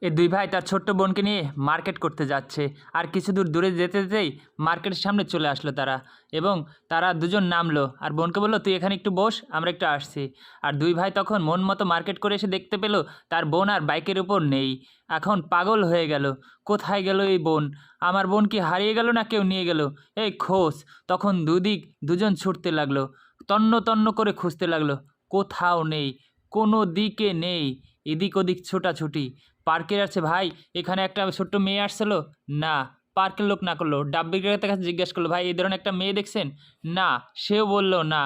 এই দুই ভাই তার ছোট্ট বোনকে নিয়ে মার্কেট করতে যাচ্ছে। আর কিছু দূর দূরে যেতে যেতেই মার্কেটের সামনে চলে আসলো তারা। এবং তারা দুজন নামলো আর বোনকে বললো, তুই এখানে একটু বস, আমরা একটু আসছি। আর দুই ভাই তখন মন মতো মার্কেট করে এসে দেখতে পেলো তার বোন আর বাইকের উপর নেই। এখন পাগল হয়ে গেল, কোথায় গেল এই বোন? আমার বোন কি হারিয়ে গেল না কেউ নিয়ে গেল? এই খোঁজ। তখন দুদিক দুজন ছুটতে লাগলো, তন্ন তন্ন করে খুঁজতে লাগলো, কোথাও নেই, কোনো দিকে নেই। এদিক ওদিক ছোটাছুটি। পার্কের আছে ভাই, এখানে একটা ছোট্ট মেয়ে আসছিল না। পার্কের লোক না করলো, ডাব বিক্রেতার কাছে জিজ্ঞেস করলো, ভাই এই ধরনের একটা মেয়ে দেখছেন? না, সেও বললো না।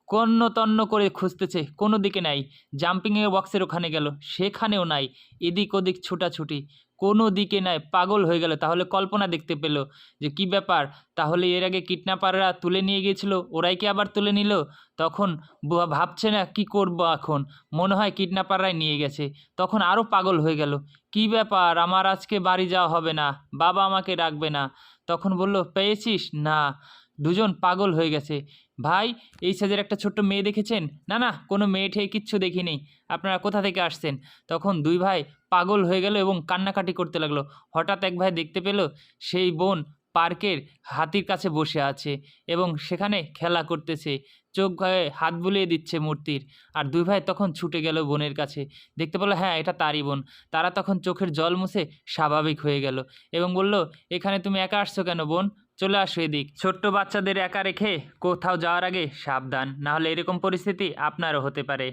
কন্ন তন্ন করে খুঁজতেছে, কোনো দিকে নাই। জাম্পিংয়ে বক্সের ওখানে গেল, সেখানেও নাই। এদিক ওদিক ছোটাছুটি, কোনো দিকে নাই। পাগল হয়ে গেল। তাহলে কল্পনা দেখতে পেল যে কি ব্যাপার, তাহলে এর আগে কিডন্যাপাররা তুলে নিয়ে গিয়েছিল, ওরাই কি আবার তুলে নিল? তখন ভাবছে না কি করব এখন, মনে হয় কিডন্যাপাররাই নিয়ে গেছে। তখন আরও পাগল হয়ে গেল, কি ব্যাপার, আমার আজকে বাড়ি যাওয়া হবে না, বাবা আমাকে রাখবে না। তখন বলল, পেয়েছিস? না। দুজন পাগল হয়ে গেছে। ভাই, এই সাইজের একটা ছোট্ট মেয়ে দেখেছেন? না না, কোনো মেয়ে ঠেয়ে কিচ্ছু দেখিনি, আপনারা কোথা থেকে আসছেন? তখন দুই ভাই পাগল হয়ে গেল এবং কান্নাকাটি করতে লাগলো। হঠাৎ এক ভাই দেখতে পেল সেই বোন পার্কের হাতির কাছে বসে আছে এবং সেখানে খেলা করতেছে, চোখ গায়ে হাত বুলিয়ে দিচ্ছে মূর্তির। আর দুই ভাই তখন ছুটে গেল বোনের কাছে, দেখতে পেলো হ্যাঁ এটা তারই বোন। তারা তখন চোখের জল মুছে স্বাভাবিক হয়ে গেল এবং বলল, এখানে তুমি একা আসছো কেন বোন? চলে আসো এদিক। ছোট্ট বাচ্চাদের একা রেখে কোথাও যাওয়ার আগে সাবধান, না হলে এরকম পরিস্থিতি আপনারও হতে পারে।